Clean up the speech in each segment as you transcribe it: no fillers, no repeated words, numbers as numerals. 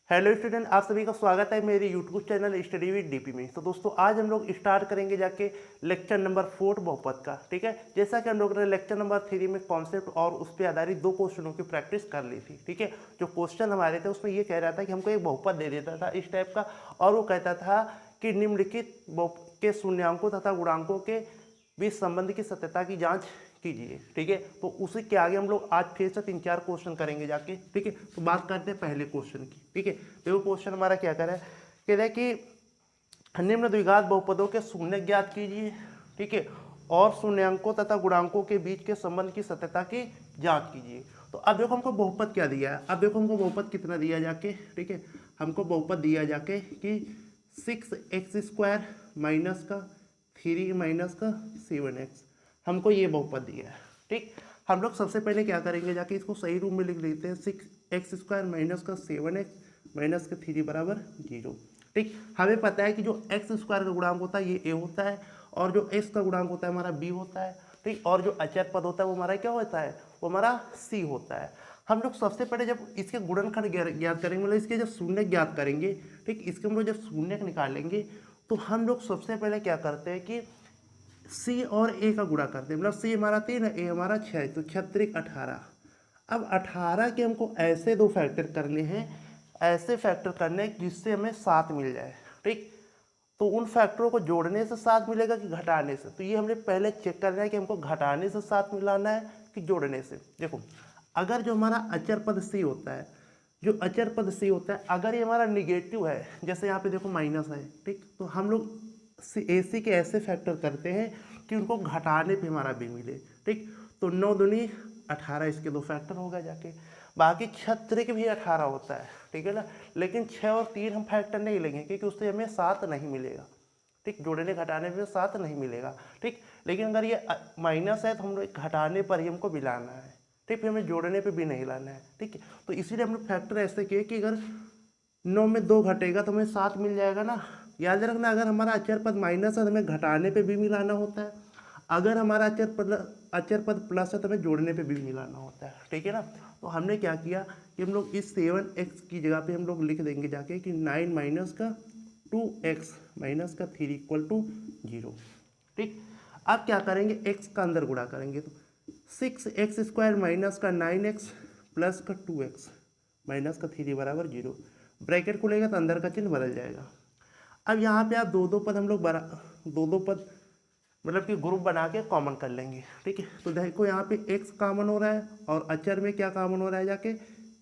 Hello student, आप सभी का स्वागत है मेरे YouTube channel study with DP में। तो दोस्तों आज हम लोग स्टार्ट करेंगे जाके लेक्चर नंबर 4 बहुपद का। ठीक है, जैसा कि हम लोग ने लेक्चर नंबर 3 में कॉन्सेप्ट और उस पर आधारित 2 क्वेश्चनों की प्रैक्टिस कर ली थी। ठीक है, जो क्वेश्चन हमारे थे उसमें ये कह रहा था कि हमको एक बहुपद दे देता था इस टाइप का, और वो कहता था कि निम्नलिखित के शून्यांकों तथा गुणांकों के बीच संबंध की सत्यता की जांच कीजिए। ठीक है, तो उसी के आगे हम लोग आज फिर से 3-4 क्वेश्चन करेंगे जाके। ठीक है, तो बात करते हैं पहले क्वेश्चन की। ठीक है, देखो क्वेश्चन हमारा क्या कह रहा है कि निम्न द्विघात बहुपदों के शून्य ज्ञात कीजिए। ठीक है, और शून्यांकों तथा गुणांकों के बीच के संबंध की सत्यता की जांच कीजिए। तो अब देखो हमको बहुपद क्या दिया है, अब देखो हमको बहुपद कितना दिया जाके। ठीक है, हमको बहुपद दिया जाके कि 6x² माइनस का 3 माइनस का 7x, हमको ये बहुपद दिया है। ठीक, हम लोग सबसे पहले क्या करेंगे जाके इसको सही रूप में लिख लेते हैं। 6x² माइनस का 7x माइनस का 3 बराबर 0। ठीक, हमें पता है कि जो x² का गुणांक होता है ये a होता है, और जो x का गुणांक होता है हमारा b होता है। ठीक, और जो अचर पद होता है वो हमारा क्या होता है, वो हमारा c होता है। हम लोग सबसे पहले जब इसके गुणनखंड ज्ञात करेंगे, मतलब इसके जब शून्य ज्ञात करेंगे, ठीक, इसके हम लोग जब शून्य निकालेंगे तो हम लोग सबसे पहले क्या करते हैं कि सी और ए का गुणा करते हैं। मतलब सी हमारा 3 है, ए हमारा 6, तो 6 18। अब 18 के हमको ऐसे दो फैक्टर करने हैं, ऐसे फैक्टर करने जिससे हमें 7 मिल जाए। ठीक, तो उन फैक्टरों को जोड़ने से 7 मिलेगा कि घटाने से, तो ये हमने पहले चेक करना है कि हमको घटाने से 7 मिलाना है कि जोड़ने से। देखो, अगर जो हमारा अचर पद सी होता है, जो अचर पद सी होता है, अगर ये हमारा निगेटिव है, जैसे यहाँ पे देखो माइनस है, ठीक, तो हम लोग ए सी के ऐसे फैक्टर करते हैं कि उनको घटाने पे हमारा बी मिले। ठीक, तो 9 दूनी 18, इसके दो फैक्टर हो गए जाके। बाकी 6 के भी 18 होता है, ठीक है ना, लेकिन 6 और 3 हम फैक्टर नहीं लेंगे क्योंकि उससे हमें 7 नहीं मिलेगा। ठीक, जोड़ने घटाने पे 7 नहीं मिलेगा। ठीक, लेकिन अगर ये माइनस है तो हम लोग घटाने पर ही हमको मिलाना है। ठीक, फिर हमें जोड़ने पे भी नहीं लाना है। ठीक है, तो इसीलिए हम लोग फैक्टर ऐसे किए कि अगर 9 में 2 घटेगा तो हमें 7 मिल जाएगा ना। याद रखना, अगर हमारा अचर पद माइनस है तो हमें घटाने पे भी मिलाना होता है, अगर हमारा अचर पद प्लस है तो हमें जोड़ने पे भी मिलाना होता है। ठीक है ना, तो हमने क्या किया कि हम लोग इस 7x की जगह पे हम लोग लिख देंगे जाके कि 9 माइनस का 2x माइनस का 3 इक्वल टू 0। ठीक, अब क्या करेंगे, x का अंदर गुणा करेंगे, तो 6x² माइनस का 9x प्लस का 2x माइनस का 3 बराबर 0। ब्रैकेट खुलेगा तो अंदर का चिन्ह बदल जाएगा। अब यहाँ पे आप दो दो पद हम लोग दो दो पद मतलब कि ग्रुप बना के कॉमन कर लेंगे। ठीक है, तो देखो यहाँ पे x कॉमन हो रहा है और अचर में क्या कॉमन हो रहा है जाके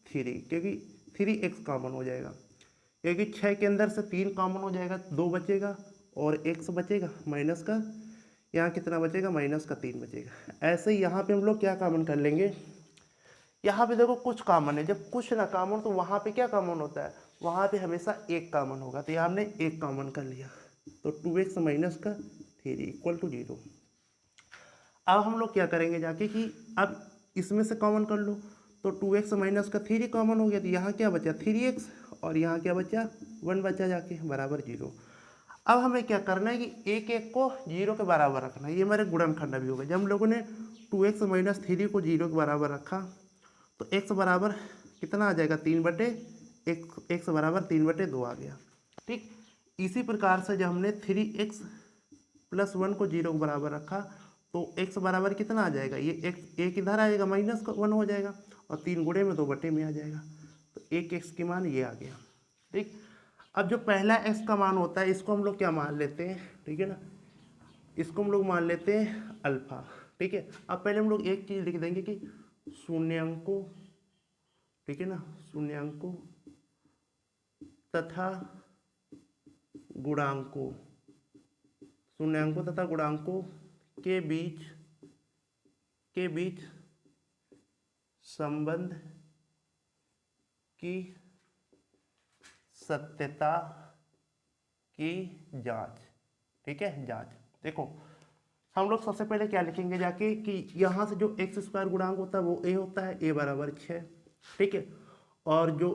3, क्योंकि 3x कॉमन हो जाएगा, क्योंकि 6 के अंदर से 3 कॉमन हो जाएगा, 2 बचेगा और x बचेगा माइनस का, यहाँ कितना बचेगा, माइनस का 3 बचेगा। ऐसे ही यहाँ पे हम लोग क्या कॉमन कर लेंगे, यहाँ पे देखो कुछ कॉमन है, जब कुछ ना कॉमन तो वहाँ पे क्या कॉमन होता है, वहाँ पे हमेशा एक कॉमन होगा, तो यहाँ हमने एक कॉमन कर लिया, तो 2x माइनस का 3 इक्वल टू 0। अब हम लोग क्या करेंगे जाके कि अब इसमें से कॉमन कर लो, तो 2x माइनस का 3 कॉमन हो गया, तो यहाँ क्या बचा 3x, और यहाँ क्या बचा 1 बचा जाके बराबर 0। अब हमें क्या करना है कि एक एक को 0 के बराबर रखना है, ये हमारे गुणनखंड भी होगा। जब हम लोगों ने 2x माइनस 3 को 0 के बराबर रखा तो x बराबर कितना आ जाएगा, 3/, x बराबर 3/2 आ गया। ठीक, इसी प्रकार से जब हमने 3x प्लस 1 को 0 के बराबर रखा तो x बराबर कितना आ जाएगा, ये x एक इधर आएगा माइनस 1 हो जाएगा, और 3 गुणे में 2/में आ जाएगा, तो 1x की मान ये आ गया। ठीक, अब जो पहला x का मान होता है इसको हम लोग क्या मान लेते हैं, ठीक है ना, इसको हम लोग मान लेते हैं अल्फा। ठीक है, अब पहले हम लोग एक चीज़ लिख देंगे कि शून्यांकों, ठीक है ना, शून्यांकों तथा गुणांकों, शून्यांकों तथा गुणांकों के बीच संबंध की सत्यता की जांच। ठीक है, जांच। देखो हम लोग सबसे पहले क्या लिखेंगे जाके कि यहाँ से जो x² गुणांक होता है वो a होता है, a बराबर 6। ठीक है, और जो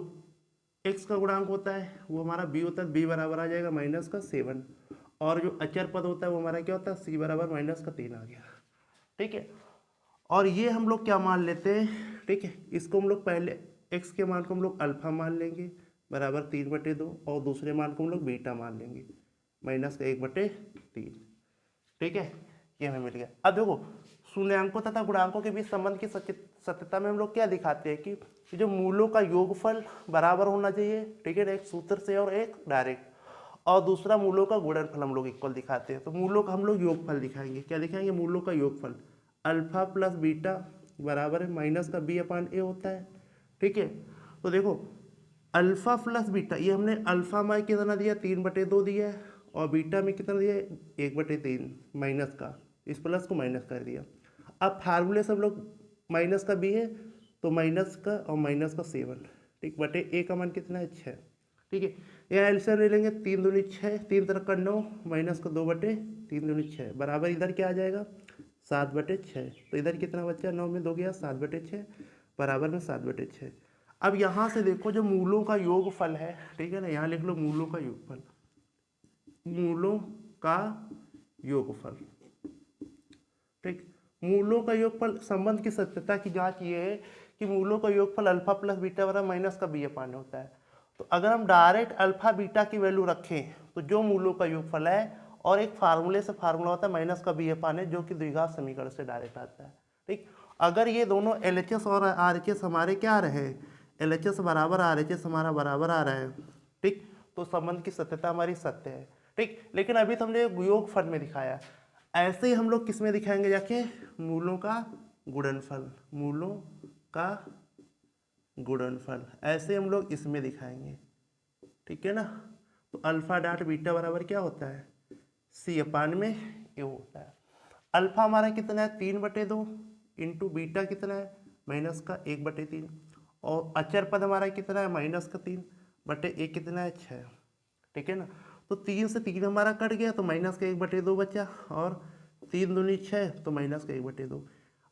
x का गुणांक होता है वो हमारा b होता है, b बराबर आ जाएगा माइनस का 7, और जो अचर पद होता है वो हमारा क्या होता है, c बराबर माइनस का 3 आ गया। ठीक है, और ये हम लोग क्या मान लेते हैं, ठीक है, इसको हम लोग पहले x के मान को हम लोग अल्फा मान लेंगे, बराबर 3/2 और दूसरे मान को हम लोग बीटा मान लेंगे माइनस का 1/3। ठीक है, ये हमें मिल गया। अब देखो शून्यांकों तथा गुणांकों के बीच संबंध की सत्यता में हम लोग क्या दिखाते हैं कि जो मूलों का योगफल बराबर होना चाहिए, ठीक है ना, एक सूत्र से और एक डायरेक्ट, और दूसरा मूलों का गुणनफल हम लोग इक्वल दिखाते हैं। तो मूलों का हम लोग योगफल दिखाएंगे। क्या दिखाएंगे? मूलों का योगफल अल्फा प्लस बीटा बराबर है माइनस का b/a होता है। ठीक है, तो देखो अल्फा प्लस बीटा, ये हमने अल्फा में कितना दिया 3/2 दिया है, और बीटा में कितना दिया है 1/3 माइनस का, इस प्लस को माइनस कर दिया। अब फार्मूले से हम लोग माइनस का b है तो माइनस का और माइनस का 7, ठीक, बटे a का मान कितना है 6। ठीक है, यहाँ एलसीएम ले लेंगे 3 दूनी 6, 3 तरह का 9 माइनस का 2/3 दूनी 6 बराबर इधर क्या आ जाएगा 7/6। तो इधर कितना बचा 9 में 2 गया 7/6 बराबर में 7/6। अब यहाँ से देखो जो मूलों का योगफल है, ठीक है ना, यहाँ लिख लो मूलों का योगफल, मूलों का योगफल। ठीक, मूलों का योगफल संबंध की सत्यता की जांच ये है कि मूलों का योगफल अल्फा प्लस बीटा बराबर माइनस का b/a होता है। तो अगर हम डायरेक्ट अल्फा बीटा की वैल्यू रखें तो जो मूलों का योगफल है, और एक फार्मूले से फार्मूला होता है माइनस का b/a जो कि द्विघात समीकरण से डायरेक्ट आता है। ठीक, अगर ये दोनों LHS और RHS हमारे क्या रहे, LHS बराबर RHS हमारा बराबर आ रहा है, ठीक, तो संबंध की सत्यता हमारी सत्य है। ठीक, लेकिन अभी तो हमने योगफल में दिखाया, ऐसे ही हम लोग किस में दिखाएंगे जाके, मूलों का गुणनफल, मूलों का गुणनफल, ऐसे हम लोग इसमें दिखाएंगे। ठीक है ना, तो अल्फा डॉट बीटा बराबर क्या होता है c/a होता है। अल्फा हमारा कितना है 3/2 इंटू बीटा कितना है माइनस का 1/3, और अचर पद हमारा कितना है माइनस का 3/a कितना है 6। ठीक है ना, तो 3 से 3 हमारा कट गया तो माइनस का 1/2 बचा, और 3 दूनी 6 तो माइनस का 1/2।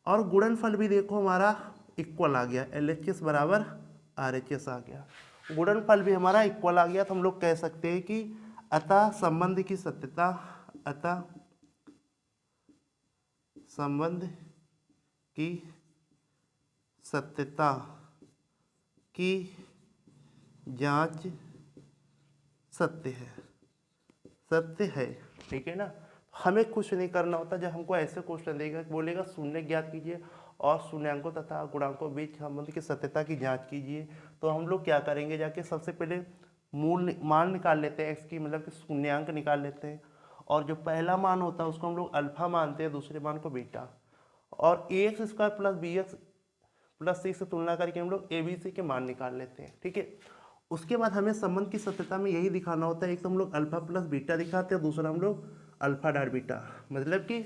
और गुणनफल भी देखो हमारा इक्वल आ गया, LHS बराबर RHS आ गया, गुणनफल भी हमारा इक्वल आ गया। तो हम लोग कह सकते हैं कि अतः संबंध की सत्यता, अतः संबंध की सत्यता की जांच सत्य है, सत्य है। ठीक है ना, हमें कुछ नहीं करना होता। जब हमको ऐसे क्वेश्चन देगा, बोलेगा शून्य ज्ञात कीजिए और शून्यांकों तथा गुणांकों बीच संबंध की सत्यता की जांच कीजिए, तो हम लोग क्या करेंगे जाके सबसे पहले मूल मान निकाल लेते हैं एक्स की, मतलब कि शून्यांक निकाल लेते हैं, और जो पहला मान होता है उसको हम लोग अल्फा मानते हैं, दूसरे मान को बीटा, और ax² plus bx plus c से तुलना करके हम लोग abc के मान निकाल लेते हैं। ठीक है, उसके बाद हमें संबंध की सत्यता में यही दिखाना होता है, एक तो हम लोग अल्फा प्लस बीटा दिखाते हैं, दूसरा हम लोग अल्फा डॉट बीटा, मतलब कि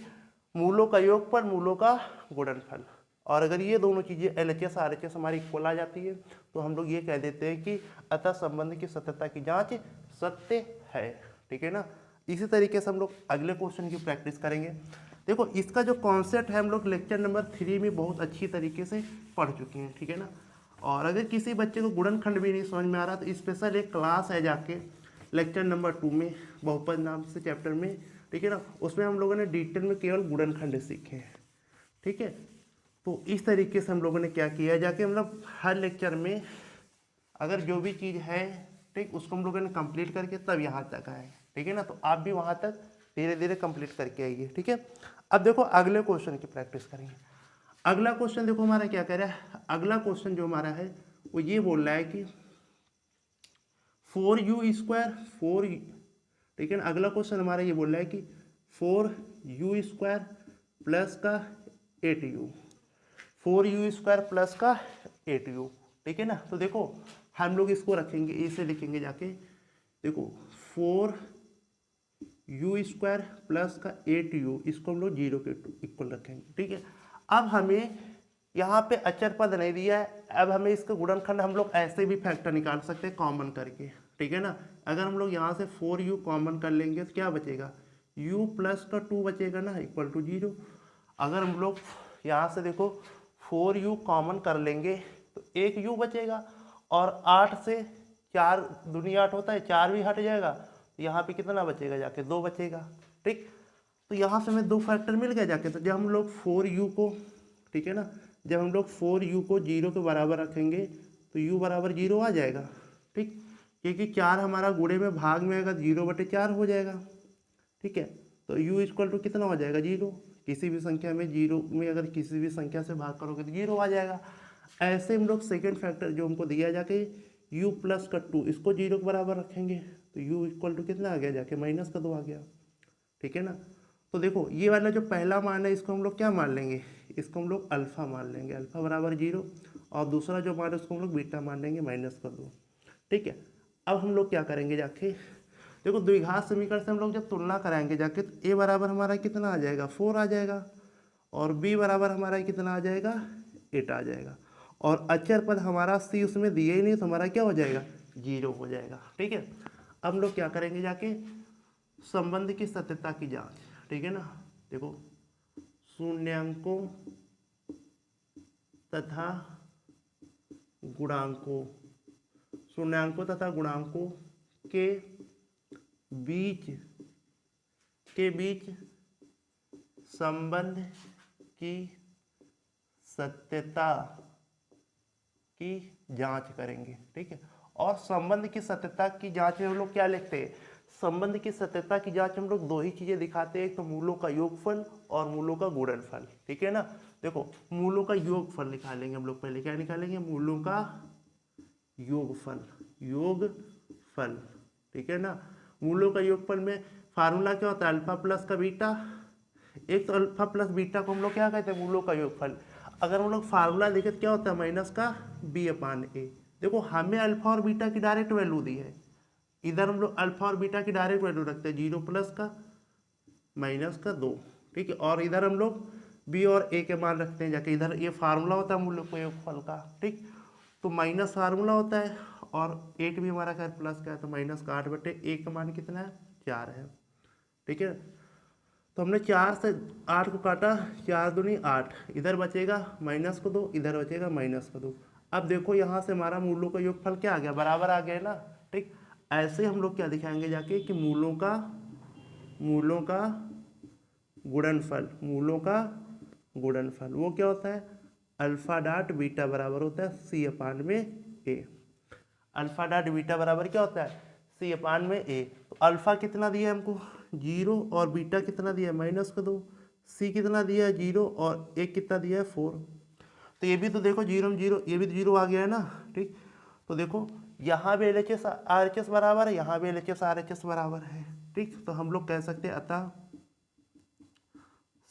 मूलों का योग पर मूलों का गुणनफल। और अगर ये दोनों चीज़ें LHS RHS हमारी इक्वल आ जाती है तो हम लोग ये कह देते हैं कि अतः संबंध की सत्यता की जांच सत्य है। ठीक है ना, इसी तरीके से हम लोग अगले क्वेश्चन की प्रैक्टिस करेंगे। देखो इसका जो कॉन्सेप्ट है हम लोग लेक्चर नंबर 3 में बहुत अच्छी तरीके से पढ़ चुके हैं। ठीक है ना, और अगर किसी बच्चे को गुणनखंड भी नहीं समझ में आ रहा तो स्पेशल एक क्लास है जाके लेक्चर नंबर 2 में बहुपद नाम से चैप्टर में, ठीक है ना, उसमें हम लोगों ने डिटेल में केवल गुणनखंड सीखे हैं। ठीक है, तो इस तरीके से हम लोगों ने क्या किया जाके, मतलब हर लेक्चर में अगर जो भी चीज़ है, ठीक, उसको हम लोगों ने कंप्लीट करके तब यहाँ तक आए। ठीक है ना, तो आप भी वहाँ तक धीरे धीरे कंप्लीट करके आइए। ठीक है, अब देखो अगले क्वेश्चन की प्रैक्टिस करेंगे। अगला क्वेश्चन देखो हमारा क्या कह रहा है, अगला क्वेश्चन जो हमारा है वो ये बोल रहा है कि 4u², 4, ठीक है ना, अगला क्वेश्चन हमारा ये बोल रहा है कि 4u² प्लस का 8u, 4u² प्लस का 8u। ठीक है ना, तो देखो हम लोग इसको रखेंगे, इसे लिखेंगे जाके, देखो 4u² प्लस का 8u, इसको हम लोग 0 के इक्वल रखेंगे। ठीक है, अब हमें यहाँ पे अचर पद नहीं दिया है, अब हमें इसका गुणनखंड हम लोग ऐसे भी फैक्टर निकाल सकते हैं कॉमन करके। ठीक है ना, अगर हम लोग यहाँ से 4u कॉमन कर लेंगे तो क्या बचेगा, u प्लस का 2 बचेगा ना, इक्वल टू 0। अगर हम लोग यहाँ से देखो 4u कॉमन कर लेंगे तो 1u बचेगा, और 8 से 4 दूनी 8 होता है, 4 भी हट जाएगा, यहाँ पे कितना बचेगा जाके 2 बचेगा। ठीक, तो यहाँ से हमें 2 फैक्टर मिल गया जाके। तो जब हम लोग 4u को, ठीक है ना, जब हम लोग 4u को 0 के बराबर रखेंगे तो u बराबर 0 आ जाएगा। ठीक, क्योंकि 4 हमारा गुणे में भाग में आएगा 0/4 हो जाएगा। ठीक है, तो u इक्वल टू कितना हो जाएगा 0। किसी भी संख्या में 0 में अगर किसी भी संख्या से भाग करोगे तो 0 आ जाएगा। ऐसे हम लोग सेकेंड फैक्टर जो हमको दिया जाके u प्लस का 2 इसको 0 के बराबर रखेंगे तो u इक्वल टू कितना आ गया जाके -2 आ गया। ठीक है ना, तो देखो ये वाला जो पहला मान है इसको हम लोग क्या मान लेंगे, इसको हम लोग अल्फ़ा मान लेंगे, अल्फ़ा बराबर 0। और दूसरा जो मान है उसको हम लोग बीटा मान लेंगे -2। ठीक है, अब हम लोग क्या करेंगे जाके, देखो द्विघात समीकरण से हम लोग जब तुलना कराएंगे जाके तो a बराबर हमारा कितना आ जाएगा 4 आ जाएगा, और b बराबर हमारा कितना आ जाएगा 8 आ जाएगा, और अचर पद हमारा c उसमें दिए ही नहीं तो हमारा क्या हो जाएगा 0 हो जाएगा। ठीक है, अब हम लोग क्या करेंगे जाके संबंध की सत्यता की जांच। ठीक है ना, देखो शून्यांकों तथा गुणांकों, शून्यांकों तथा गुणांकों के बीच संबंध की सत्यता की जांच करेंगे। ठीक है, और संबंध की सत्यता की जांच में हम लोग क्या लिखते हैं, संबंध की सत्यता की जांच हम लोग दो ही चीजें दिखाते हैं, एक तो मूलों का योगफल और मूलों का गुणनफल। ठीक है ना, देखो मूलों का योगफल निकालेंगे हम लोग, पहले क्या निकालेंगे मूलों का योगफल। ठीक है ना, मूलों का योगफल में फार्मूला क्या होता है अल्फा प्लस का बीटा, एक तो अल्फा प्लस बीटा को हम लोग क्या कहते हैं मूलों का योगफल। अगर हम लोग फार्मूला देखें तो क्या होता है माइनस का b/a। देखो हमें अल्फा और बीटा की डायरेक्ट वैल्यू दी है, इधर हम लोग अल्फा और बीटा की डायरेक्ट वैल्यू रखते हैं 0 प्लस का -2। ठीक है, और इधर हम लोग b और a के मान रखते हैं जाके, इधर ये फार्मूला होता है मूल्यों के योगफल का। ठीक, तो माइनस फार्मूला होता है और 8 भी हमारा खैर प्लस का है, तो -8/1 का मान कितना है 4 है। ठीक है, तो हमने 4 से 8 को काटा, 4 दूनी 8, इधर बचेगा -2, इधर बचेगा -2। अब देखो यहाँ से हमारा मूलों का योगफल क्या आ गया बराबर आ गया ना। ठीक, ऐसे हम लोग क्या दिखाएंगे जाके कि मूलों का गुणनफल वो क्या होता है अल्फा डॉट बीटा बराबर होता है c/a। अल्फा डॉट बीटा बराबर क्या होता है c/a। तो अल्फा कितना दिया है हमको 0 और बीटा कितना दिया है -2, c कितना दिया है 0 और a कितना दिया है 4। तो ये भी तो देखो 0 में 0, ये भी तो 0 आ गया है ना। ठीक, तो देखो यहाँ भी LHS RHS बराबर है, यहाँ भी LHS RHS बराबर है। ठीक, तो हम लोग कह सकते हैं अतः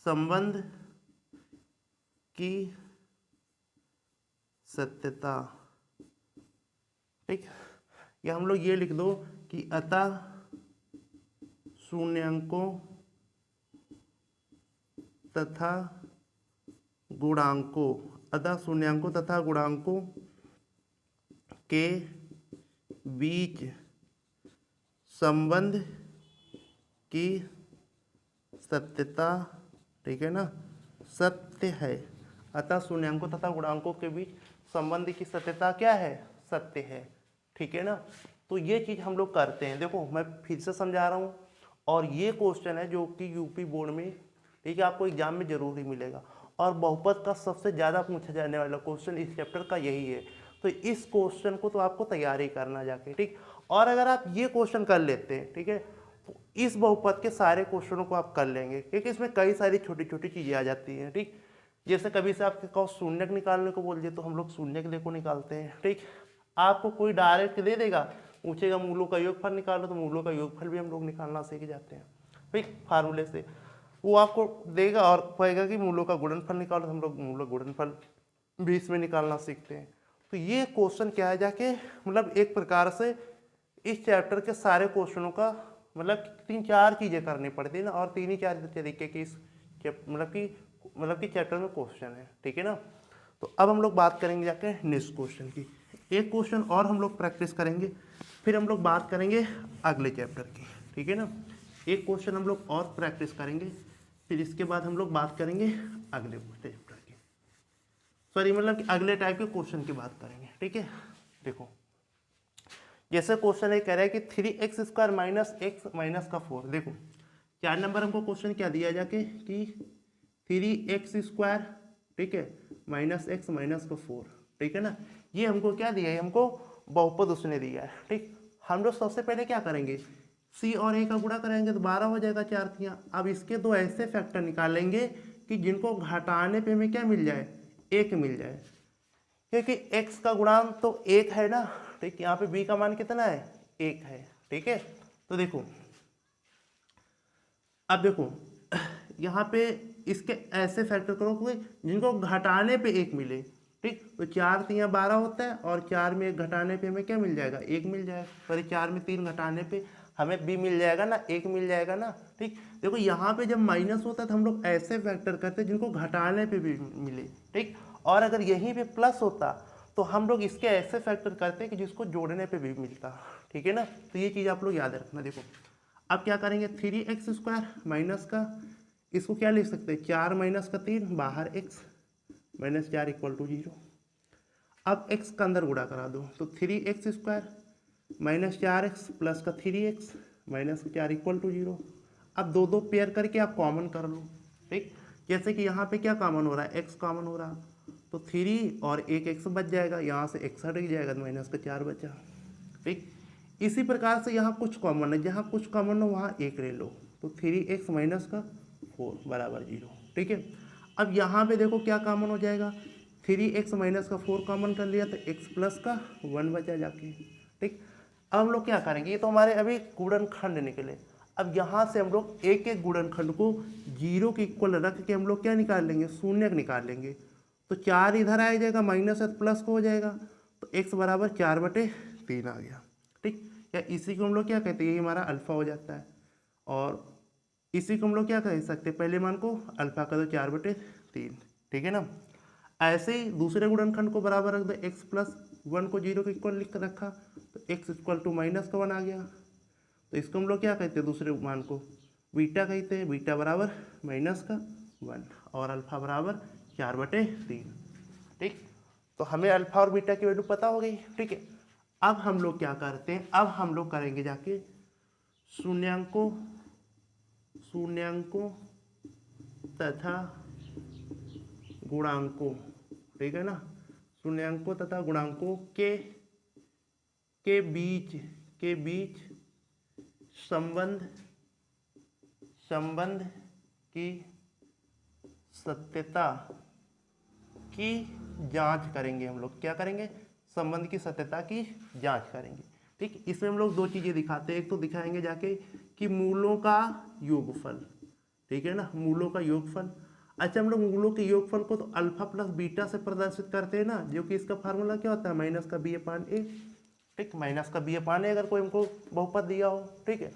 संबंध की सत्यता। ठीक, या हम लोग ये लिख दो कि अतः शून्यांकों तथा गुणांकों के बीच संबंध की सत्यता। ठीक है ना, सत्य है, अतः शून्यांकों तथा गुणांकों के बीच संबंध की सत्यता क्या है सत्य है। ठीक है ना, तो ये चीज हम लोग करते हैं। देखो मैं फिर से समझा रहा हूँ, और ये क्वेश्चन है जो कि यूपी बोर्ड में ठीक है आपको एग्जाम में जरूर ही मिलेगा, और बहुपद का सबसे ज़्यादा पूछा जाने वाला क्वेश्चन इस चैप्टर का यही है। तो इस क्वेश्चन को तो आपको तैयारी करना जाके। ठीक, और अगर आप ये क्वेश्चन कर लेते हैं ठीक है तो इस बहुपद के सारे क्वेश्चनों को आप कर लेंगे, क्योंकि इसमें कई सारी छोटी छोटी चीज़ें आ जाती हैं। ठीक, जैसे कभी से आपके कहो शून्यक निकालने को बोल दिए तो हम लोग शून्यक देखो निकालते हैं। ठीक, आपको कोई डायरेक्ट दे देगा पूछेगा मूलों का योगफल निकालो, तो मूलों का योगफल भी हम लोग निकालना सीख जाते हैं। ठीक, फार्मूले से वो आपको देगा और कहेगा कि मूलों का गुणनफल निकालो, तो हम लोग मूलों गुणनफल भी इसमें निकालना सीखते हैं। तो ये क्वेश्चन क्या है जाके मतलब एक प्रकार से इस चैप्टर के सारे क्वेश्चनों का मतलब 3-4 चीज़ें करनी पड़ती है ना, और 3-4 तरीके की इस मतलब कि चैप्टर में क्वेश्चन है। ठीक है ना, तो अब हम लोग बात करेंगे जाके नेक्स्ट क्वेश्चन की। एक क्वेश्चन और हम लोग प्रैक्टिस करेंगे, फिर हम लोग बात करेंगे अगले चैप्टर की। ठीक है ना, एक क्वेश्चन हम लोग और प्रैक्टिस करेंगे, फिर इसके बाद हम लोग बात करेंगे अगले चैप्टर की, सॉरी मतलब कि अगले टाइप के क्वेश्चन की बात करेंगे। ठीक है, देखो जैसे क्वेश्चन ये कह रहा है कि 3x² - x - 4। देखो 4 नंबर हमको क्वेश्चन क्या दिया जाके कि 3x² ठीक है -x - 4। ठीक है ना, ये हमको क्या दिया है, हमको बहुपद उसने दिया है। ठीक, हम लोग सबसे पहले क्या करेंगे, सी और ए का गुणा करेंगे तो 12 हो जाएगा 4 तियाँ। अब इसके दो ऐसे फैक्टर निकालेंगे कि जिनको घटाने पे हमें क्या मिल जाए, 1 मिल जाए, क्योंकि x का गुणांक तो 1 है ना। ठीक, यहाँ पे b का मान कितना है, 1 है। ठीक है, तो देखो अब देखो यहाँ पे इसके ऐसे फैक्टर करो कि जिनको घटाने पे 1 मिले। ठीक, तो 4 तियाँ 12 होता है और 4 में 1 घटाने पे हमें क्या मिल जाएगा, 1 मिल जाएगा। सॉरी 4 में 3 घटाने पे हमें b मिल जाएगा ना, 1 मिल जाएगा ना। ठीक, देखो यहाँ पे जब माइनस होता है तो हम लोग ऐसे फैक्टर करते हैं जिनको घटाने पे भी मिले। ठीक, और अगर यहीं पे प्लस होता तो हम लोग इसके ऐसे फैक्टर करते हैं कि जिसको जोड़ने पे भी मिलता। ठीक है ना, तो ये चीज़ आप लोग याद रखना। देखो अब क्या करेंगे, 3x² माइनस का, इसको क्या लिख सकते हैं, 4 माइनस का 3 बाहर x माइनस 4 इक्वल टू 0। अब x का अंदर गुणा करा दो तो 3x² माइनस 4x प्लस का 3x माइनस 4 इक्वल टू 0। अब दो दो पेयर करके आप कॉमन कर लो। ठीक, जैसे कि यहाँ पे क्या कॉमन हो रहा है, x कॉमन हो रहा, तो 3 और एक x बच जाएगा, यहाँ से x हट जाएगा तो माइनस का 4 बचा। ठीक, इसी प्रकार से यहाँ कुछ कॉमन है, जहाँ कुछ कॉमन हो वहाँ 1 ले लो, तो 3x माइनस का 4 बराबर 0। ठीक है, अब यहाँ पे देखो क्या कॉमन हो जाएगा, 3x माइनस का 4 कॉमन कर लिया तो x प्लस का 1 बचा जाके। ठीक, अब हम लोग क्या करेंगे, ये तो हमारे अभी गुणनखंड निकले। अब यहाँ से हम लोग एक एक गुणनखंड को 0 के इक्वल रख के हम लोग क्या निकाल लेंगे, शून्य निकाल लेंगे। तो 4 इधर आ जाएगा, माइनस है तो प्लस को हो जाएगा, तो x बराबर 4/3 आ गया। ठीक, या इसी को हम लोग क्या कहते हैं, ये हमारा अल्फा हो जाता है। और इसी को हम लोग क्या कह सकते हैं, पहले मान को अल्फा का तो 4/3। ठीक है ना, ऐसे ही दूसरे गुणनखंड को बराबर रख दो, x प्लस 1 को 0 के इक्वल लिख कर रखा तो x इक्वल टू माइनस का 1 आ गया। तो इसको हम लोग क्या कहते हैं, दूसरे मान को बीटा कहते हैं, बीटा बराबर माइनस का 1 और अल्फा बराबर 4/3। ठीक, तो हमें अल्फा और बीटा की वैल्यू पता हो गई। ठीक है, अब हम लोग क्या करते हैं, अब हम लोग करेंगे जाके शून्यांकों तथा गुणांकों। ठीक है ना, शून्यांकों तथा गुणांकों के बीच संबंध की सत्यता की जांच करेंगे। हम लोग क्या करेंगे, संबंध की सत्यता की जांच करेंगे। ठीक, इसमें हम लोग दो चीज़ें दिखाते हैं, एक तो दिखाएंगे जाके कि मूलों का योगफल। ठीक है ना, मूलों का योगफल। अच्छा, हम लोग मूलों के योगफल को तो अल्फा प्लस बीटा से प्रदर्शित करते हैं ना, जो कि इसका फार्मूला क्या होता है, माइनस का b/a। ठीक, माइनस का b/a अगर कोई हमको बहुपद दिया हो। ठीक है,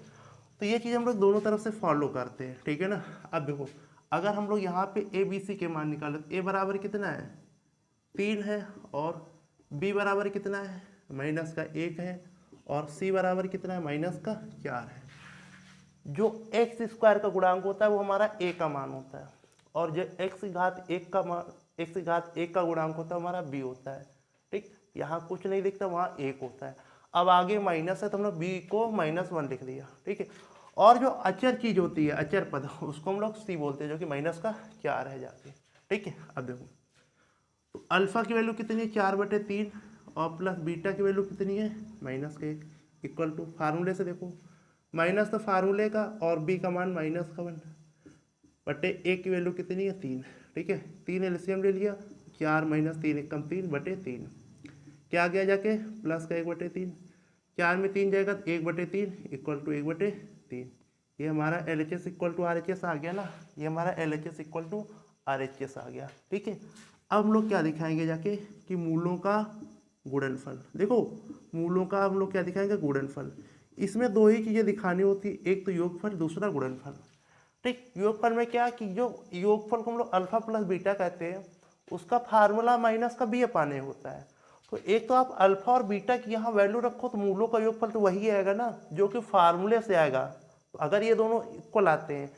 तो ये चीज़ हम लोग दोनों तरफ से फॉलो करते हैं। ठीक है ना, अब देखो अगर हम लोग यहाँ पे a b c के मान निकाले तो a बराबर कितना है, 3 है, और b बराबर कितना है, माइनस का 1 है, और c बराबर कितना है, माइनस का 4 है। जो x² का गुणांक होता है वो हमारा a का मान होता है, और जो x घात 1 का गुणांक होता है हमारा b होता है। ठीक, यहाँ कुछ नहीं दिखता, वहाँ 1 होता है। अब आगे माइनस है तो हमने b को -1 लिख दिया। ठीक है, और जो अचर चीज होती है, अचर पद, उसको हम लोग c बोलते हैं, जो कि माइनस का 4 है जाके। ठीक है, अब देखो तो अल्फा की वैल्यू कितनी है, 4/3, और प्लस बीटा की वैल्यू कितनी है, माइनस का 1 इक्वल टू फार्मूले से देखो, माइनस तो फार्मूले का और b का मान माइनस का 1/a की वैल्यू कितनी है, 3। ठीक है, 3 एलसीएम ले लिया, 4 - 3 एकम 3/3 क्या आ गया जाके, प्लस का 1/3। 4 में 3 जाएगा तो 1/3 इक्वल टू 1/3। ये हमारा LHS इक्वल टू RHS आ गया ना, ये हमारा LHS इक्वल टू RHS आ गया। ठीक है, अब हम लोग क्या दिखाएंगे जाके कि मूलों का गुणनफल। देखो मूलों का हम लोग क्या दिखाएंगे, गुणनफल। इसमें दो ही चीज़ें दिखानी होती है, एक तो योगफल, दूसरा गुणनफल। ठीक, योगफल में क्या कि जो योगफल को हम लोग अल्फा प्लस बीटा कहते हैं, उसका फार्मूला माइनस का b/a होता है। तो एक तो आप अल्फा और बीटा की यहाँ वैल्यू रखो तो मूलों का योगफल तो वही आएगा ना, जो कि फार्मूले से आएगा। तो अगर ये दोनों इक्वल आते हैं,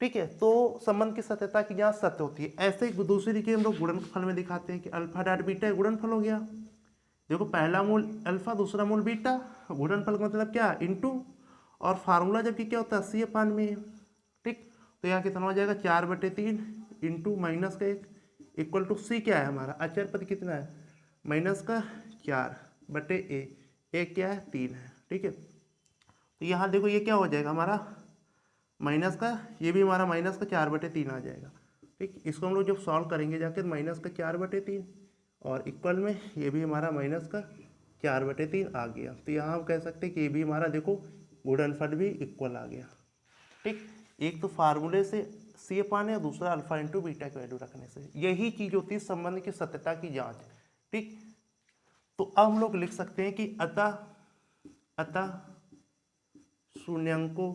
ठीक है, तो संबंध की सत्यता की जांच सत्य होती है। ऐसे ही दूसरी चीज हम लोग गुणनफल में दिखाते हैं कि अल्फा डॉट बीटा गुणनफल हो गया। देखो पहला मूल अल्फा, दूसरा मूल बीटा, गुणनफल का मतलब क्या, इनटू, और फार्मूला जबकि क्या होता है, c/में है। ठीक, तो यहाँ कितना हो जाएगा, 4/3 इंटू माइनस का 1 इक्वल टू c क्या है हमारा, अचर पद कितना है, माइनस का 4/a, क्या है, 3 है। ठीक है। तो यहाँ देखो ये क्या हो जाएगा हमारा माइनस का, ये भी हमारा माइनस का 4/3 आ जाएगा। ठीक, इसको हम लोग जब सॉल्व करेंगे जाके माइनस का 4/3 और इक्वल में ये भी हमारा माइनस का 4/3 आ गया। तो यहाँ हम कह सकते हैं कि ये भी हमारा देखो गुणनफल भी इक्वल आ गया। ठीक, एक तो फार्मूले से सी पाने और दूसरा अल्फा इंटू बीटा की वैल्यू रखने से, यही चीज होती है संबंध की सत्यता की जांच। ठीक, तो अब हम लोग लिख सकते हैं कि अतः शून्यंकों,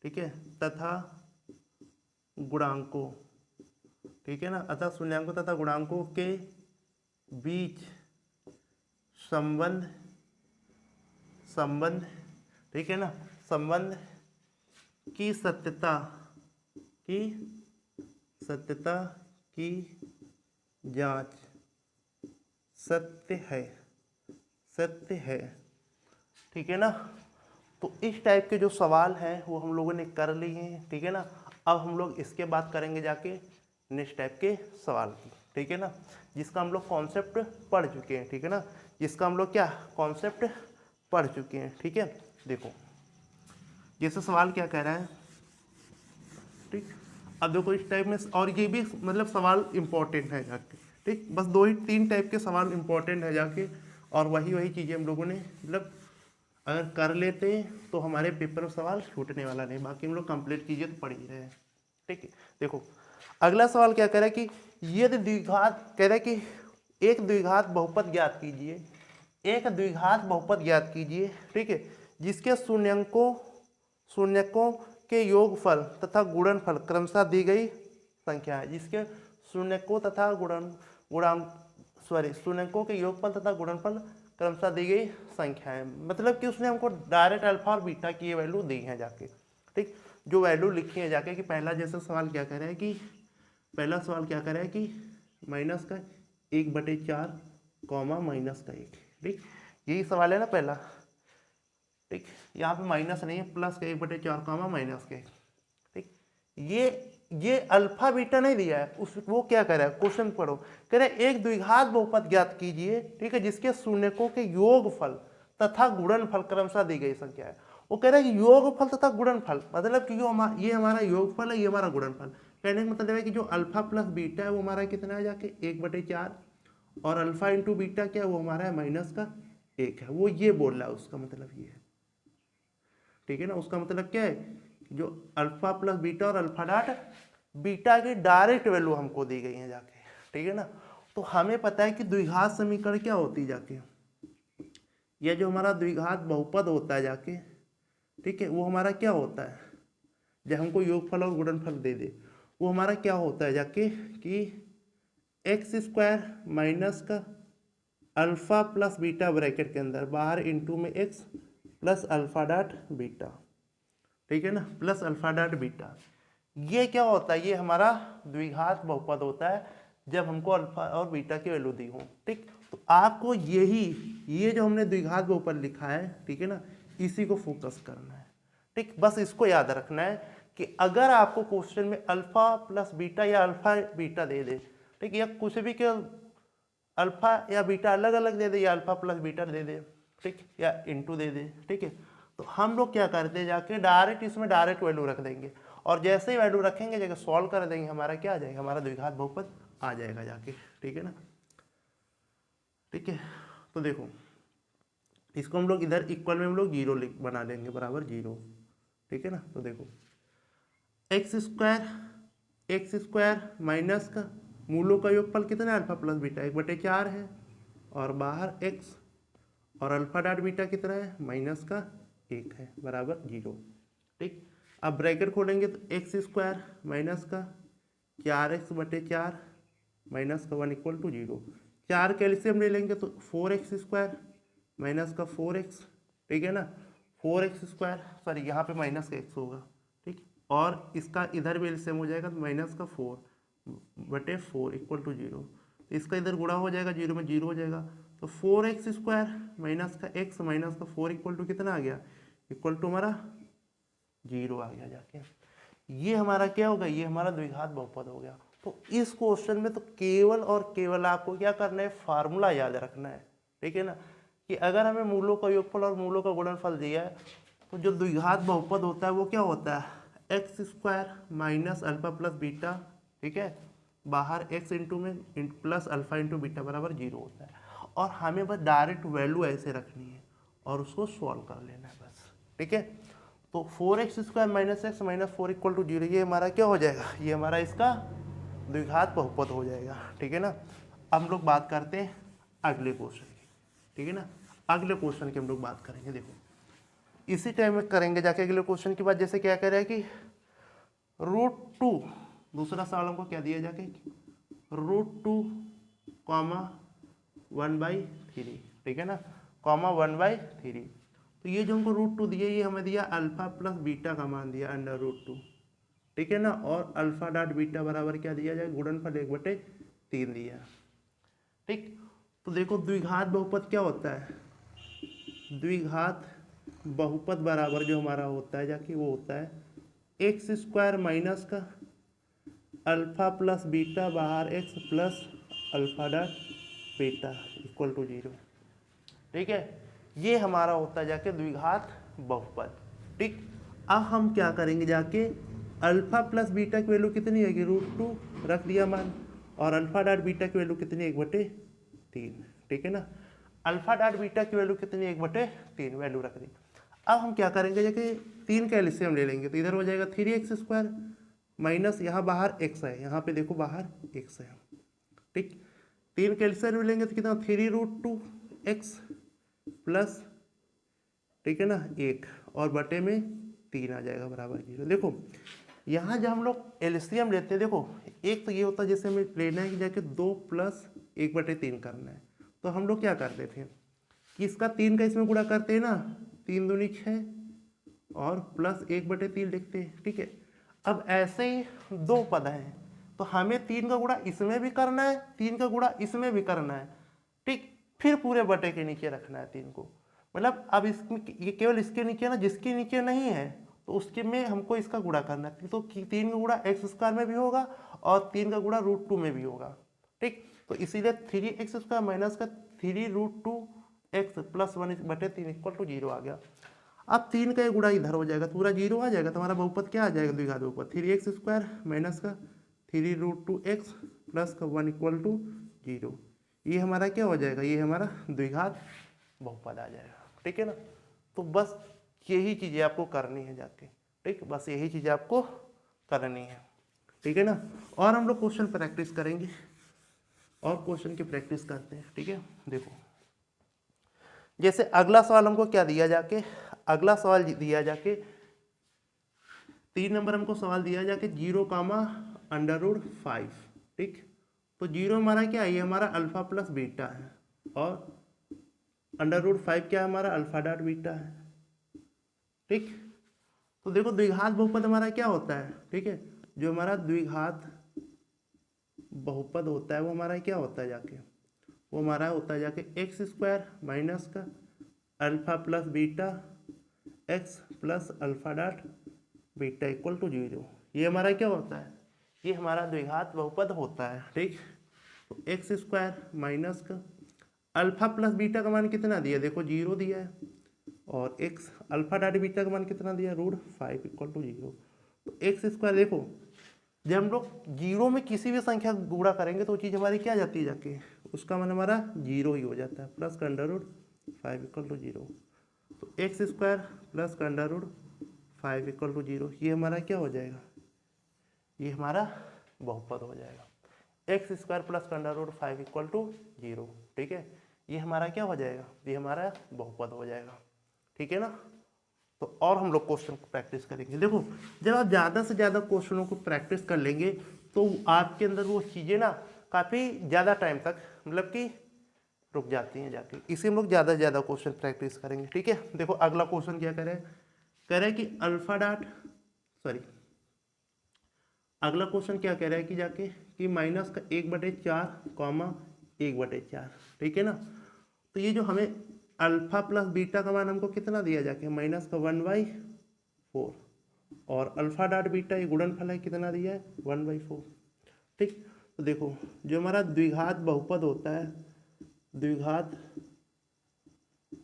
ठीक है, तथा गुणांकों, ठीक है ना, अतः शून्यंकों तथा गुणांकों के बीच संबंध, ठीक है ना, संबंध की सत्यता की जांच सत्य है। ठीक है ना। तो इस टाइप के जो सवाल हैं वो हम लोगों ने कर लिए हैं। ठीक है ना। अब हम लोग इसके बाद करेंगे जाके नेक्स्ट टाइप के सवाल की। ठीक है ना, जिसका हम लोग कॉन्सेप्ट पढ़ चुके हैं। ठीक है ना, जिसका हम लोग क्या कॉन्सेप्ट पढ़ चुके हैं। ठीक है, देखो जैसे सवाल क्या कह रहा है। ठीक, अब देखो इस टाइप में, और ये भी मतलब सवाल इम्पोर्टेंट है जाके। ठीक, बस 2-3 टाइप के सवाल इम्पोर्टेंट है जाके, और वही चीज़ें हम लोगों ने मतलब अगर कर लेते हैं तो हमारे पेपर में सवाल छूटने वाला नहीं। बाकी हम लोग कंप्लीट कीजिए तो पढ़ ही रहे हैं। ठीक है, देखो अगला सवाल क्या कह रहा है कि यदि द्विघात, कह रहा है कि एक द्विघात बहुपद ज्ञात कीजिए, एक द्विघात बहुपद ज्ञात कीजिए। ठीक है, जिसके शून्यकों के योगफल तथा गुणनफल क्रमशः दी गई संख्या है। जिसके शून्यकों तथा शून्यकों के योगफल तथा गुणनफल क्रमशः दी गई संख्या है। मतलब कि उसने हमको डायरेक्ट अल्फा और बीटा की ये वैल्यू दी है जाके। ठीक, जो वैल्यू लिखी है जाके कि पहला जैसा सवाल क्या कह रहा है कि पहला सवाल क्या कह रहा है कि माइनस का 1/4 कॉमा माइनस का 1। ठीक, यही सवाल है ना पहला। ठीक, यहाँ पे माइनस नहीं है, प्लस का 1/4 कॉमा माइनस का 1। ठीक, ये अल्फा बीटा नहीं दिया है, उस वो क्या कह रहा है, क्वेश्चन पढ़ो। कह रहे एक द्विघात बहुपद ज्ञात कीजिए। ठीक है, जिसके शून्यकों के योगफल तथा गुणनफल क्रमशः दी गई संख्या है। वो कह रहा है कि योगफल तथा गुणनफल, मतलब कि ये हमारा योगफल है, ये हमारा गुणनफल। कहने का मतलब है कि जो अल्फा प्लस बीटा है वो हमारा कितना है जाके 1/4, और अल्फा इंटू बीटा क्या है वो हमारा है माइनस का 1 है। वो ये बोल रहा है, उसका मतलब ये है। ठीक है ना, उसका मतलब क्या है, जो अल्फा प्लस बीटा और अल्फा डॉट बीटा की डायरेक्ट वैल्यू हमको दी गई है जाके। ठीक है ना, तो हमें पता है कि द्विघात समीकरण क्या होती है जाके, यह जो हमारा द्विघात बहुपद होता है जाके, ठीक है, वो हमारा क्या होता है, जब हमको योगफल और गुणनफल दे दे, वो हमारा क्या होता है जाके कि x² माइनस का अल्फा प्लस बीटा ब्रैकेट के अंदर बाहर इंटू में x plus alpha dot beta. ठीक है ना, प्लस अल्फा डॉट बीटा। ये क्या होता है, ये हमारा द्विघात बहुपद होता है जब हमको अल्फा और बीटा की वैल्यू दी हो। ठीक, तो आपको ये जो हमने द्विघात बहुपद लिखा है, ठीक है ना, इसी को फोकस करना है। ठीक, बस इसको याद रखना है कि अगर आपको क्वेश्चन में अल्फा प्लस बीटा या अल्फा बीटा दे दे, ठीक, या कुछ भी के अल्फा या बीटा अलग अलग दे दे, या अल्फा प्लस बीटा दे दे, ठीक, या इंटू दे दे, ठीक है, तो हम लोग क्या करते हैं जाके डायरेक्ट इसमें डायरेक्ट वैल्यू रख देंगे, और जैसे ही वैल्यू रखेंगे जाके सॉल्व कर देंगे, हमारा क्या आ जाएगा, हमारा द्विघात बहुपद आ जाएगा जाके। ठीक है ना, ठीक है, तो देखो इसको हम लोग इधर इक्वल में हम लोग 0 बना लेंगे, बराबर 0। ठीक है ना, तो देखो x² माइनस का मूलों का योगफल कितना है, अल्फा प्लस बीटा 1/4 है, और बाहर x, और अल्फा डॉट बीटा कितना है, माइनस का 1 है, बराबर 0। ठीक, अब ब्रैकेट खोलेंगे तो x² माइनस का 4x/4 माइनस का 1 इक्वल टू 0। 4 कैल्शियम ले लेंगे तो 4x² माइनस का 4x। ठीक है ना, 4x², सॉरी यहाँ पे माइनस का x होगा। ठीक, और इसका इधर भी एलसीएम हो जाएगा तो माइनस का 4/4 इक्वल टू 0। इसका इधर गुणा हो जाएगा, 0 में 0 हो जाएगा, तो 4x² माइनस का x माइनस का 4 इक्वल टू कितना आ गया, इक्वल टू हमारा 0 आ गया जाके। ये हमारा क्या होगा, ये हमारा द्विघात बहुपद हो गया। तो इस क्वेश्चन में तो केवल और केवल आपको क्या करना है, फार्मूला याद रखना है। ठीक है ना, कि अगर हमें मूलों का योगफल और मूलों का गुणनफल दिया है तो जो द्विघात बहुपद होता है वो क्या होता है x square minus alpha plus beta, ठीक है, बाहर एक्स इंटू में प्लस अल्फा इंटू बीटा बराबर 0 होता है। और हमें बस डायरेक्ट वैल्यू ऐसे रखनी है और उसको सॉल्व कर लेना है बस, ठीक है। तो 4x square minus x minus 4 equal to 0, ये हमारा क्या हो जाएगा, ये हमारा इसका द्विघात बहुपद हो जाएगा, ठीक है ना। अब हम लोग बात करते हैं अगले क्वेश्चन की, ठीक है ना। अगले क्वेश्चन की हम लोग बात करेंगे। देखो इसी टाइम में करेंगे जाके अगले क्वेश्चन के बाद, जैसे क्या कह रहा है कि √2, दूसरा सवाल हमको क्या दिया जाके √2 कॉमा 1/3, ठीक है ना, कॉमा 1/3। तो ये जो हमको √2 दिया, ये हमें दिया अल्फा प्लस बीटा का मान दिया √2, ठीक है ना। और अल्फा डॉट बीटा बराबर क्या दिया जाए, गुणनफल 1/3 दिया, ठीक। तो देखो द्विघात बहुपद क्या होता है, द्विघात बहुपद बराबर जो हमारा होता है जाके वो होता है एक्स स्क्वायर माइनस का अल्फा प्लस बीटा बाहर x plus alpha dot beta equal to 0, ठीक है। ये हमारा होता है जाके द्विघात बहुपद, ठीक। अब हम क्या करेंगे जाके अल्फा प्लस बीटा की वैल्यू कितनी होगी √2 रख दिया मान, और अल्फा डॉट बीटा की वैल्यू कितनी 1/3, ठीक है ना। अल्फा डॉट बीटा की वैल्यू कितनी 1/3 वैल्यू रख दी। अब हम क्या करेंगे जाके 3 का एलसीएम ले लेंगे, तो इधर हो जाएगा 3x स्क्वायर माइनस यहाँ बाहर x है, यहाँ पे देखो बाहर x है, ठीक। 3 का एलसीएम लेंगे तो कितना 3√2x प्लस, ठीक है ना, 1 और बटे में 3 आ जाएगा बराबर 0। देखो यहाँ जब हम लोग एलसीएम लेते हैं, देखो एक तो ये होता है जैसे हमें लेना है कि जाके 2 प्लस 1/3 करना है, तो हम लोग क्या करते थे कि इसका 3 का इसमें गुणा करते हैं ना, 3 दूनी 6 और प्लस 1/3 लिखते हैं, ठीक है। अब ऐसे ही 2 पद हैं तो हमें 3 का गुणा इसमें भी करना है, 3 का गुणा इसमें भी करना है, ठीक। फिर पूरे बटे के नीचे रखना है 3 को, मतलब अब इसमें ये केवल इसके नीचे ना, जिसके नीचे नहीं है तो उसके में हमको इसका गुणा करना है। तो 3 का गुणा एक्स स्क्वायर में भी होगा और 3 का गुणा √2 में भी होगा, ठीक। तो इसीलिए 3x स्क्वायर माइनस का 3√2x प्लस 1/3 इक्वल टू 0 आ गया। अब 3 का गुणा इधर हो जाएगा, पूरा 0 आ जाएगा, तुम्हारा बहुपद क्या आ जाएगा, द्विघात बहुपद 3x स्क्वायर माइनस का 3√2x प्लस का 1 इक्वल टू 0। ये हमारा क्या हो जाएगा, ये हमारा द्विघात बहुपद आ जाएगा, ठीक है ना। तो बस यही चीज़ें आपको करनी है जाके, ठीक, बस यही चीज़ें आपको करनी है, ठीक है ना। और हम लोग क्वेश्चन प्रैक्टिस करेंगे और क्वेश्चन की प्रैक्टिस करते हैं, ठीक है। देखो जैसे अगला सवाल हमको क्या दिया जाके, अगला सवाल दिया जाके 3 नंबर हमको सवाल दिया जाके 0 कामा √5, ठीक। तो 0 हमारा क्या है, ये हमारा अल्फा प्लस बीटा है, और √5 क्या है हमारा अल्फा डॉट बीटा है, ठीक। तो देखो द्विघात बहुपद हमारा क्या होता है, ठीक है, जो हमारा द्विघात बहुपद होता है वो हमारा क्या होता है जाके, वो हमारा होता है जाके एक्स स्क्वायर माइनस का alpha plus beta x plus alpha dot beta equal to 0। ये हमारा क्या होता है, ये हमारा द्विघात बहुपद होता है, ठीक। तो एक्स स्क्वायर माइनस का अल्फा प्लस बीटा का मान कितना दिया, देखो 0 दिया है, और एक्स अल्फा डॉट बीटा का मान कितना दिया √5 इक्वल टू 0। तो एक्स स्क्वायर देखो जब हम लोग 0 में किसी भी संख्या गुणा करेंगे तो वो चीज़ हमारी क्या जाती है जाके, उसका मान हमारा 0 ही हो जाता है, प्लस का √5 इक्वल टू 0। तो एक्स स्क्वायर प्लस का √5 इक्वल टू 0, ये हमारा क्या हो जाएगा, ये हमारा बहुपद हो जाएगा, एक्स स्क्वायर प्लस का √5 इक्वल टू 0, ठीक है। ये हमारा क्या हो जाएगा, ये हमारा बहुपद हो जाएगा, ठीक है ना। तो और हम लोग क्वेश्चन को प्रैक्टिस करेंगे। देखो जब आप ज़्यादा से ज़्यादा क्वेश्चनों को प्रैक्टिस कर लेंगे तो आपके अंदर वो चीज़ें ना काफ़ी ज़्यादा टाइम तक मतलब कि रुक जाती हैं जाके, इसी हम लोग ज़्यादा से ज़्यादा क्वेश्चन प्रैक्टिस करेंगे, ठीक है। देखो अगला क्वेश्चन क्या कह रहा है कि अल्फा डॉट अगला क्वेश्चन क्या कह रहा है कि जाके कि माइनस का 1/4 कॉमा 1/4, ठीक है ना। तो ये जो हमें अल्फा प्लस बीटा का मान हमको कितना दिया जाके माइनस का 1/4, और अल्फा डॉट बीटा ये गुणनफल है कितना दिया है 1/4, ठीक। तो देखो जो हमारा द्विघात बहुपद होता है, द्विघात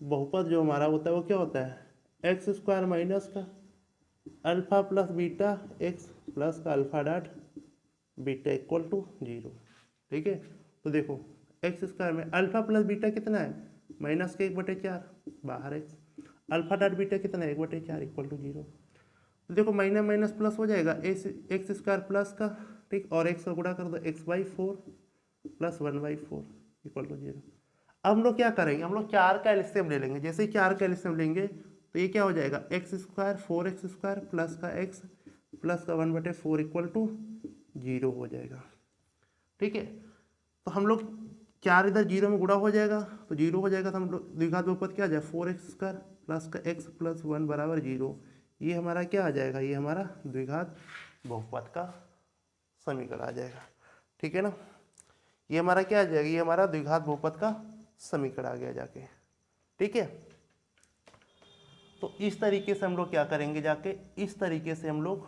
बहुपद जो हमारा होता है वो क्या होता है, एक्स स्क्वायर माइनस का alpha plus beta x plus का alpha dot beta equal to 0। ठीक है, तो देखो एक्स स्क्वायर में अल्फा प्लस बीटा कितना है, माइनस के 1/4 बाहर एक्स, अल्फा डॉट बीटा कितना है 1/4 इक्वल टू 0। तो देखो माइनस माइनस प्लस हो जाएगा, एक्स स्क्वायर प्लस का, ठीक, और एक्स का गुणा कर दो x/4 प्लस 1/4 इक्वल टू 0। अब हम लोग क्या करेंगे, हम लोग 4 का एलसीएम ले लेंगे। जैसे ही 4 का एलसीएम लेंगे तो ये क्या हो जाएगा, x square 4x square plus का x प्लस का 1/4 इक्वल टू 0 हो जाएगा। ठीक है, तो हम लोग 4 इधर 0 में गुणा हो जाएगा तो 0 हो जाएगा, तो हम लोग द्विघात बहुपद क्या आ जाए 4x स्क्वायर प्लस का x प्लस 1 बराबर 0। ये हमारा क्या आ जाएगा, ये हमारा द्विघात बहुपद का समीकरण आ जाएगा। ठीक है ना, ये हमारा क्या आ जाएगा, ये हमारा द्विघात बहुपद का समीकरण आ गया जाके। ठीक है, तो इस तरीके से हम लोग क्या करेंगे जाके, इस तरीके से हम लोग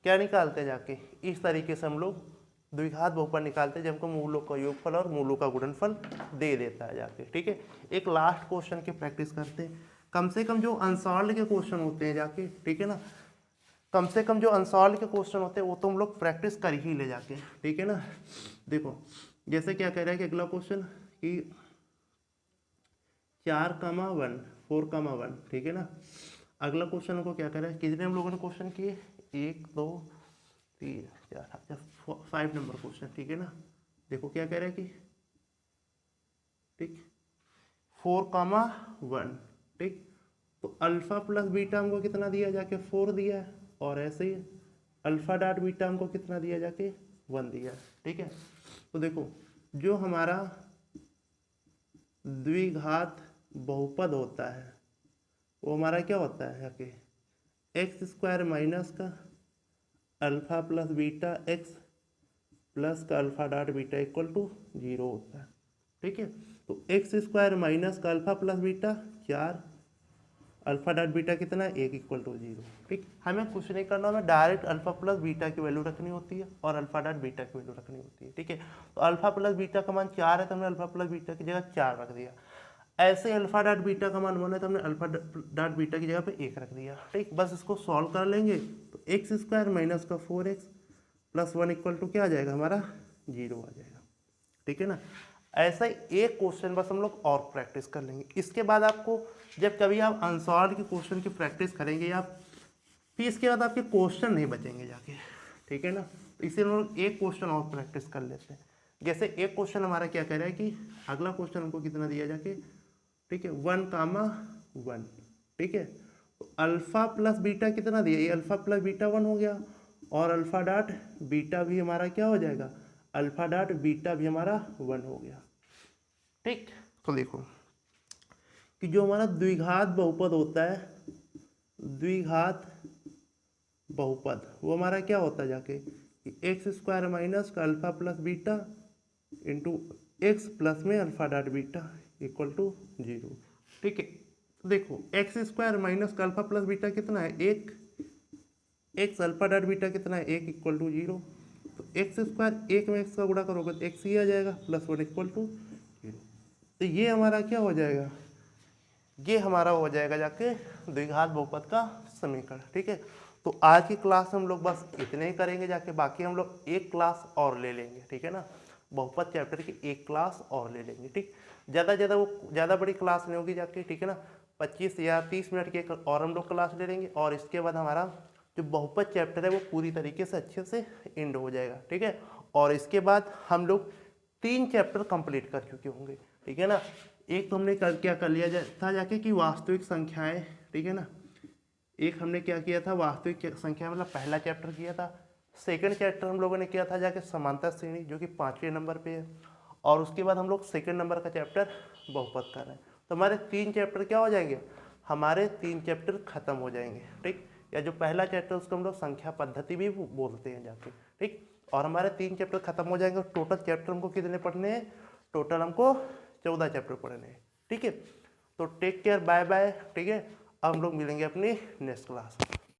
क्या निकालते हैं जाके, इस तरीके से हम लोग द्विघात बहुपद निकालते हैं जब हमको मूलों का योगफल और मूलों का गुणनफल दे देता है जाके। ठीक है, एक लास्ट क्वेश्चन की प्रैक्टिस करते हैं। कम से कम जो अनसॉल्व के क्वेश्चन होते हैं जाके, ठीक है ना, कम से कम जो अनसॉल्व के क्वेश्चन होते हैं वो तो हम लोग प्रैक्टिस कर ही ले जाके। ठीक है ना, देखो जैसे क्या कह रहा है कि अगला क्वेश्चन कि 4,1 4,1, ठीक है ना। अगला क्वेश्चन को क्या कर रहा है, कितने हम लोगों ने क्वेश्चन किए, 1 2 3 4 5 नंबर क्वेश्चन। ठीक है ना, देखो क्या कह रहा है कि ठीक 4,1, ठीक, तो अल्फा प्लस बीटा हमको कितना दिया जाके 4 दिया है, और ऐसे ही अल्फा डॉट बीटा हमको कितना दिया जाके 1 दिया है। ठीक है, तो देखो जो हमारा द्विघात बहुपद होता है वो हमारा क्या होता है जाके एक्स स्क्वायर माइनस का alpha plus beta x plus का alpha dot beta equal to 0 होता है। ठीक है, तो एक्स स्क्वायर माइनस का alpha plus beta 4, alpha dot beta कितना है 1 इक्वल टू 0। ठीक, हमें कुछ नहीं करना, हमें डायरेक्ट अल्फा प्लस बीटा की वैल्यू रखनी होती है और अल्फा डॉट बीटा की वैल्यू रखनी होती है। ठीक है, तो अल्फा प्लस बीटा का मान 4 है तो हमने अल्फा प्लस बीटा की जगह 4 रख दिया। ऐसे अल्फा डॉट बीटा का मान 1 है तो हमने अल्फा डॉट बीटा की जगह पे 1 रख दिया। ठीक, बस इसको सॉल्व कर लेंगे तो एक्स स्क्वायर माइनस का 4x प्लस 1 इक्वल टू क्या आ जाएगा हमारा 0 आ जाएगा। ठीक है ना, ऐसा ही एक क्वेश्चन बस हम लोग और प्रैक्टिस कर लेंगे। इसके बाद आपको जब कभी आप अनसॉल्व के क्वेश्चन की प्रैक्टिस करेंगे आप, फिर इसके बाद आपके क्वेश्चन नहीं बचेंगे जाके। ठीक है ना, तो इसे हम लोग एक क्वेश्चन और प्रैक्टिस कर लेते हैं। जैसे एक क्वेश्चन हमारा क्या कह रहा है कि अगला क्वेश्चन हमको कितना दिया जाके, ठीक है 1,1, ठीक है, तो अल्फा प्लस बीटा कितना दिया, ये अल्फा प्लस बीटा 1 हो गया, और अल्फा डॉट बीटा भी हमारा क्या हो जाएगा, अल्फा डॉट बीटा भी हमारा 1 हो गया। ठीक, तो देखो कि जो हमारा द्विघात बहुपद होता है, द्विघात बहुपद वो हमारा क्या होता है जाके कि एक्स स्क्वायर माइनस का alpha plus beta into x plus में alpha dot beta equal to 0। ठीक है, तो देखो एक्स स्क्वायर माइनस का अल्फा प्लस बीटा कितना है 1, एक्स अल्फा डॉट बीटा कितना है 1 इक्वल टू 0, तो एक्स स्क्वायर 1 में एक्स का गुणा करोगे तो एक्स ही आ जाएगा प्लस 1 इक्वल टू 0। तो ये हमारा क्या हो जाएगा, ये हमारा हो जाएगा जाके द्विघात बहुपद का समीकरण। ठीक है, तो आज की क्लास हम लोग बस इतने ही करेंगे जाके, बाकी हम लोग एक क्लास और ले लेंगे। ठीक है ना, बहुपद चैप्टर की एक क्लास और ले लेंगे। ठीक, ज़्यादा बड़ी क्लास नहीं होगी जाके। ठीक है ना, 25 या 30 मिनट की एक और हम लोग क्लास ले लेंगे, और इसके बाद हमारा जो बहुपद चैप्टर है वो पूरी तरीके से अच्छे से एंड हो जाएगा। ठीक है, और इसके बाद हम लोग 3 चैप्टर कंप्लीट कर चुके होंगे। ठीक है ना, एक तो हमने क्या कर लिया था जाके कि वास्तविक संख्याएं। ठीक है ना, एक हमने क्या किया था वास्तविक संख्या, मतलब पहला चैप्टर किया था। सेकंड चैप्टर हम लोगों ने किया था जाके समांतर श्रेणी, जो कि 5वें नंबर पे है, और उसके बाद हम लोग सेकंड नंबर का चैप्टर बहुपद कर रहे हैं। तो हमारे 3 चैप्टर क्या हो जाएंगे, हमारे 3 चैप्टर खत्म हो जाएंगे। ठीक, या जो पहला चैप्टर उसको हम लोग संख्या पद्धति भी बोलते हैं जाके। ठीक, और हमारे 3 चैप्टर खत्म हो जाएंगे। टोटल चैप्टर हमको कितने पढ़ने हैं, टोटल हमको 14 चैप्टर पढ़ने हैं। ठीक है, तो टेक केयर, बाय बाय। ठीक है, अब हम लोग मिलेंगे अपनी नेक्स्ट क्लास में।